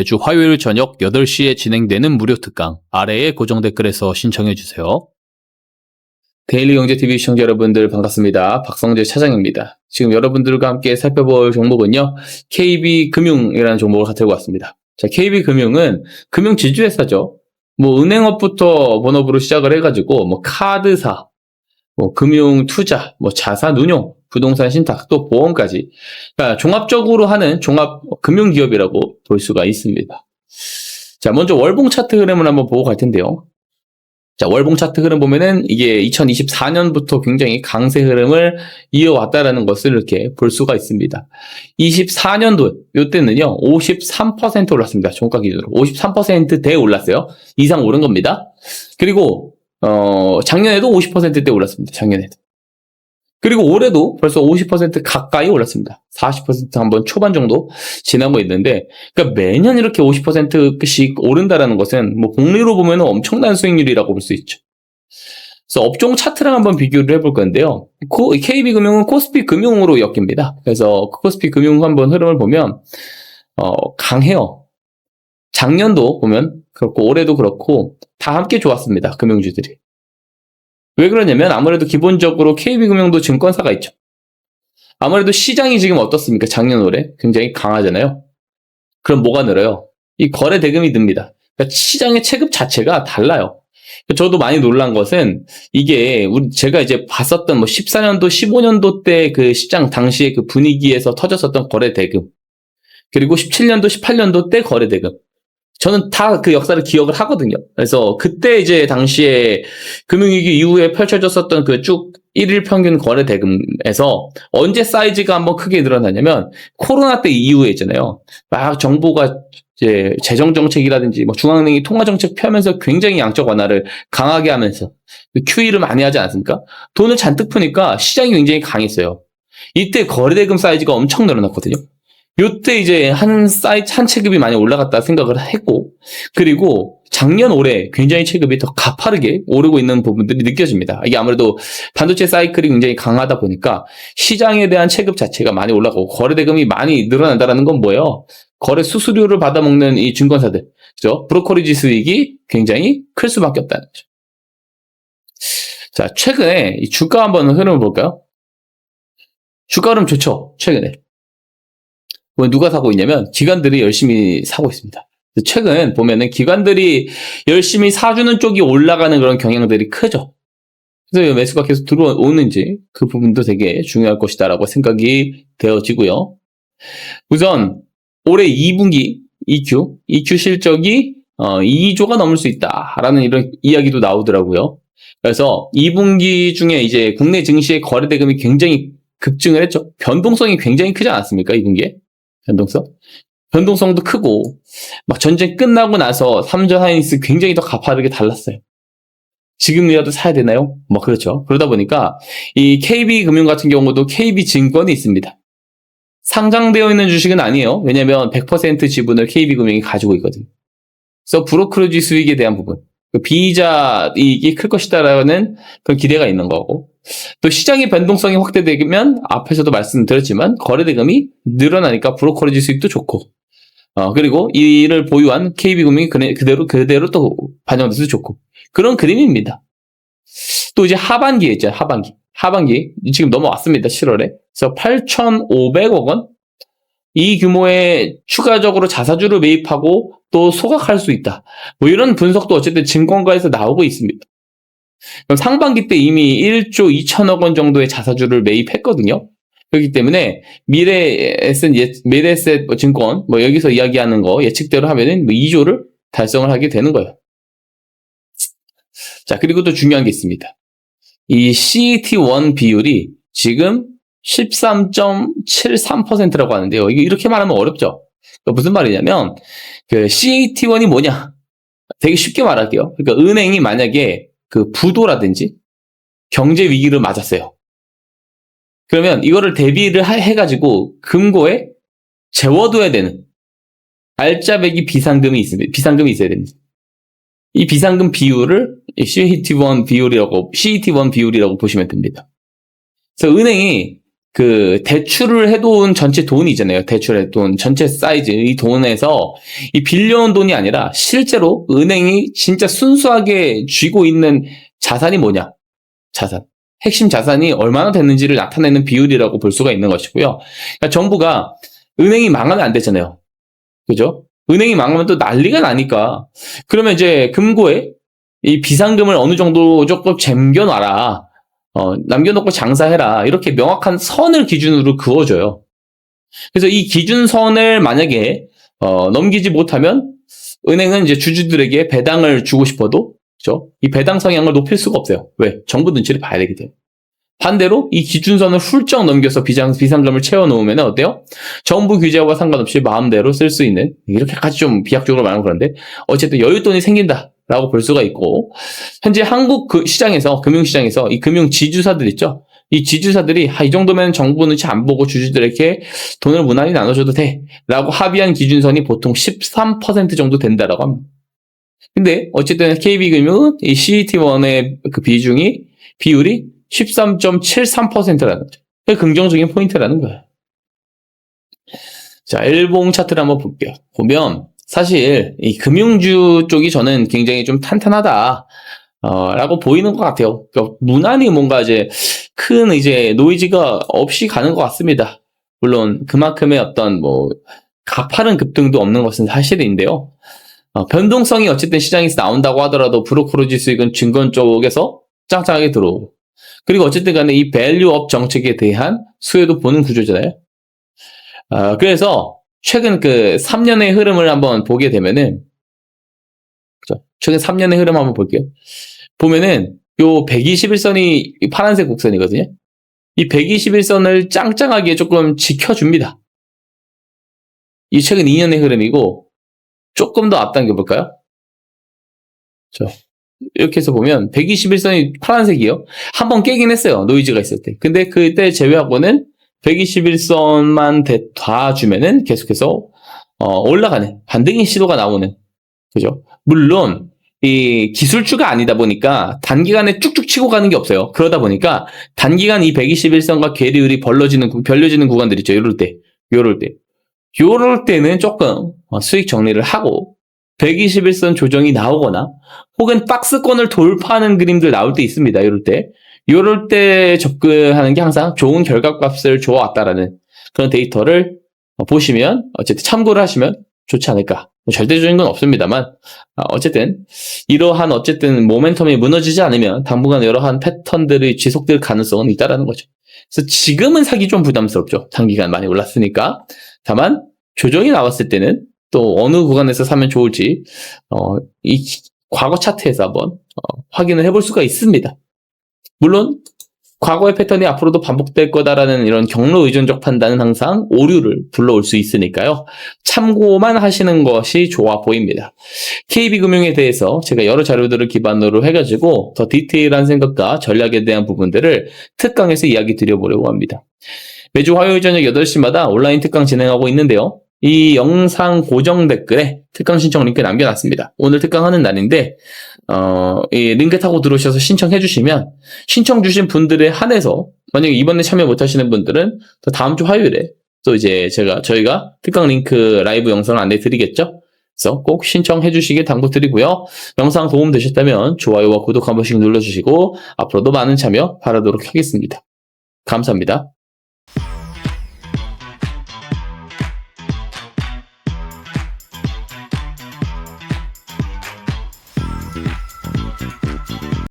매주 화요일 저녁 8시에 진행되는 무료 특강 아래의 고정 댓글에서 신청해 주세요. 데일리경제TV 시청자 여러분들 반갑습니다. 박성재 차장입니다. 지금 여러분들과 함께 살펴볼 종목은요, KB금융이라는 종목을 들고 왔습니다. 자, KB금융은 금융 지주회사죠. 은행업부터 본업으로 시작을 해가지고 카드사, 금융 투자, 자산 운용, 부동산 신탁, 또 보험까지, 그러니까 종합적으로 하는 종합 금융 기업이라고 볼 수가 있습니다. 자, 먼저 월봉 차트 흐름을 한번 보고 갈 텐데요. 자, 월봉 차트 흐름 보면은 이게 2024년부터 굉장히 강세 흐름을 이어왔다라는 것을 이렇게 볼 수가 있습니다. 24년도 요때는요 53% 올랐습니다. 종가 기준으로 53%대 올랐어요. 이상 오른 겁니다. 그리고 작년에도 50%대 올랐습니다. 작년에도. 그리고 올해도 벌써 50% 가까이 올랐습니다. 40% 한번 초반 정도 지나고 있는데, 그러니까 매년 이렇게 50%씩 오른다라는 것은 복리로 보면 엄청난 수익률이라고 볼 수 있죠. 그래서 업종 차트랑 한번 비교를 해볼 건데요. KB금융은 코스피 금융으로 엮입니다. 그래서 코스피 금융 한번 흐름을 보면 강해요. 작년도 보면 그렇고 올해도 그렇고 다 함께 좋았습니다. 금융주들이. 왜 그러냐면 아무래도 기본적으로 KB금융도 증권사가 있죠. 아무래도 시장이 지금 어떻습니까? 작년 올해 굉장히 강하잖아요. 그럼 뭐가 늘어요? 이 거래 대금이 늡니다. 그러니까 시장의 체급 자체가 달라요. 저도 많이 놀란 것은 이게 제가 이제 봤었던 14년도, 15년도 때 그 시장 당시의 그 분위기에서 터졌었던 거래 대금, 그리고 17년도, 18년도 때 거래 대금. 저는 다 그 역사를 기억을 하거든요. 그래서 그때 이제 당시에 금융위기 이후에 펼쳐졌었던 그 쭉 1일 평균 거래 대금에서 언제 사이즈가 한번 크게 늘어나냐면 코로나 때 이후에 있잖아요. 막 정부가 이제 재정정책이라든지 중앙은행이 통화정책 펴면서 굉장히 양적 완화를 강하게 하면서 QE를 많이 하지 않습니까? 돈을 잔뜩 푸니까 시장이 굉장히 강했어요. 이때 거래 대금 사이즈가 엄청 늘어났거든요. 요때 이제 한 체급이 많이 올라갔다 생각을 했고, 그리고 작년 올해 굉장히 체급이 더 가파르게 오르고 있는 부분들이 느껴집니다. 이게 아무래도 반도체 사이클이 굉장히 강하다 보니까 시장에 대한 체급 자체가 많이 올라가고 거래 대금이 많이 늘어난다는 건 뭐예요? 거래 수수료를 받아먹는 이 증권사들, 그죠? 브로커리지 수익이 굉장히 클 수밖에 없다는 거죠. 자, 최근에 이 주가 한번 흐름을 볼까요? 주가 흐름 좋죠? 최근에. 누가 사고 있냐면 기관들이 열심히 사고 있습니다. 최근 보면은 기관들이 열심히 사주는 쪽이 올라가는 그런 경향들이 크죠. 그래서 매수가 계속 들어오는지 그 부분도 되게 중요할 것이다라고 생각이 되어지고요. 우선 올해 2분기 EQ 실적이 2조가 넘을 수 있다라는 이런 이야기도 나오더라고요. 그래서 2분기 중에 이제 국내 증시의 거래 대금이 굉장히 급증을 했죠. 변동성이 굉장히 크지 않았습니까? 2분기에? 변동성도 크고, 전쟁 끝나고 나서 3전 하이닉스 굉장히 더 가파르게 달랐어요. 지금이라도 사야 되나요? 그렇죠. 그러다 보니까 이 KB금융 같은 경우도 KB증권이 있습니다. 상장되어 있는 주식은 아니에요. 왜냐면 100% 지분을 KB금융이 가지고 있거든요. 그래서 브로커리지 수익에 대한 부분, 비이자 이익이 클 것이다라는 그런 기대가 있는 거고, 또 시장의 변동성이 확대되면 앞에서도 말씀드렸지만 거래 대금이 늘어나니까 브로커리지 수익도 좋고, 그리고 이를 보유한 KB금융이 그대로 또 반영돼서 좋고, 그런 그림입니다. 또 이제 하반기에 있죠. 하반기 지금 넘어왔습니다. 7월에. 그래서 8,500억 원 이 규모의 추가적으로 자사주를 매입하고 또 소각할 수 있다. 이런 분석도 어쨌든 증권가에서 나오고 있습니다. 그럼 상반기 때 이미 1조 2천억 원 정도의 자사주를 매입했거든요. 그렇기 때문에 미래에셋 증권 여기서 이야기하는 거 예측대로 하면은 2조를 달성을 하게 되는 거예요. 자, 그리고 또 중요한 게 있습니다. 이 CET1 비율이 지금 13.73%라고 하는데요. 이렇게 말하면 어렵죠. 무슨 말이냐면 그 CET1이 뭐냐? 되게 쉽게 말할게요. 그러니까 은행이 만약에 그 부도라든지 경제 위기를 맞았어요. 그러면 이거를 대비를 해가지고 금고에 재워둬야 되는 알짜배기 비상금이 있어야 됩니다. 이 비상금 비율을 CET1 비율이라고 보시면 됩니다. 그래서 은행이 그 대출을 해놓은 전체 돈이잖아요. 대출의 돈, 전체 사이즈, 이 돈에서 이 빌려온 돈이 아니라 실제로 은행이 진짜 순수하게 쥐고 있는 자산이 뭐냐? 자산. 핵심 자산이 얼마나 됐는지를 나타내는 비율이라고 볼 수가 있는 것이고요. 그러니까 정부가 은행이 망하면 안 되잖아요. 그죠? 은행이 망하면 또 난리가 나니까. 그러면 이제 금고에 이 비상금을 어느 정도 조금 쟁겨놔라. 남겨놓고 장사해라. 이렇게 명확한 선을 기준으로 그어줘요. 그래서 이 기준선을 만약에, 넘기지 못하면 은행은 이제 주주들에게 배당을 주고 싶어도, 그죠? 이 배당 성향을 높일 수가 없어요. 왜? 정부 눈치를 봐야 되기 때문에. 반대로 이 기준선을 훌쩍 넘겨서 비상금을 채워놓으면 어때요? 정부 규제와 상관없이 마음대로 쓸 수 있는, 이렇게까지 좀 비약적으로 말하면 그런데, 어쨌든 여윳돈이 생긴다라고 볼 수가 있고, 현재 한국 시장에서, 금융시장에서 이 금융 지주사들 있죠? 이 지주사들이, 이 정도면 정부 눈치 안 보고 주주들에게 돈을 무난히 나눠줘도 돼. 라고 합의한 기준선이 보통 13% 정도 된다라고 합니다. 근데 어쨌든 KB금융은 이 CET1의 그 비율이 13.73%라는 거죠. 긍정적인 포인트라는 거예요. 자, 일봉 차트를 한번 볼게요. 보면 사실 이 금융주 쪽이 저는 굉장히 좀 탄탄하다. 라고 보이는 것 같아요. 그러니까 무난히 뭔가 이제 큰 이제 노이즈가 없이 가는 것 같습니다. 물론 그만큼의 어떤 뭐 가파른 급등도 없는 것은 사실인데요. 변동성이 어쨌든 시장에서 나온다고 하더라도 브로커리지 수익은 증권 쪽에서 짱짱하게 들어오고, 그리고 어쨌든 간에 이 밸류업 정책에 대한 수혜도 보는 구조잖아요. 그래서 최근 그 3년의 흐름을 한번 보게 되면은, 그죠? 최근 3년의 흐름 한번 볼게요. 보면은 요 121선이 파란색 곡선이거든요. 이 121선을 짱짱하게 조금 지켜줍니다. 이 최근 2년의 흐름이고, 조금 더 앞당겨 볼까요? 이렇게 해서 보면 121선이 파란색이요. 한번 깨긴 했어요. 노이즈가 있을 때. 근데 그때 제외하고는 121선만 닿아주면은 계속해서 올라가는 반등의 시도가 나오는, 그죠? 물론 이 기술주가 아니다 보니까 단기간에 쭉쭉 치고 가는 게 없어요. 그러다 보니까 단기간 이 121선과 괴리율이 벌려지는 구간들 있죠. 요럴 때는 조금 수익 정리를 하고 121선 조정이 나오거나 혹은 박스권을 돌파하는 그림들 나올 때 있습니다. 요럴 때 접근하는 게 항상 좋은 결과값을 주어왔다라는 그런 데이터를 보시면, 어쨌든 참고를 하시면 좋지 않을까. 절대적인 건 없습니다만, 어쨌든 이러한 어쨌든 모멘텀이 무너지지 않으면 당분간 이러한 패턴들이 지속될 가능성은 있다라는 거죠. 그래서 지금은 사기 좀 부담스럽죠. 단기간 많이 올랐으니까. 다만 조정이 나왔을 때는 또 어느 구간에서 사면 좋을지 이 과거 차트에서 한번 확인을 해볼 수가 있습니다. 물론 과거의 패턴이 앞으로도 반복될 거다라는 이런 경로 의존적 판단은 항상 오류를 불러올 수 있으니까요. 참고만 하시는 것이 좋아 보입니다. KB금융에 대해서 제가 여러 자료들을 기반으로 해가지고 더 디테일한 생각과 전략에 대한 부분들을 특강에서 이야기 드려보려고 합니다. 매주 화요일 저녁 8시마다 온라인 특강 진행하고 있는데요. 이 영상 고정 댓글에 특강 신청 링크 남겨놨습니다. 오늘 특강하는 날인데 이 링크 타고 들어오셔서 신청해 주시면, 신청 주신 분들에 한해서 만약에 이번에 참여 못 하시는 분들은 또 다음 주 화요일에 또 이제 저희가 특강 링크 라이브 영상을 안내 드리겠죠. 그래서 꼭 신청해 주시길 당부드리고요. 영상 도움 되셨다면 좋아요와 구독 한 번씩 눌러주시고 앞으로도 많은 참여 바라도록 하겠습니다. 감사합니다.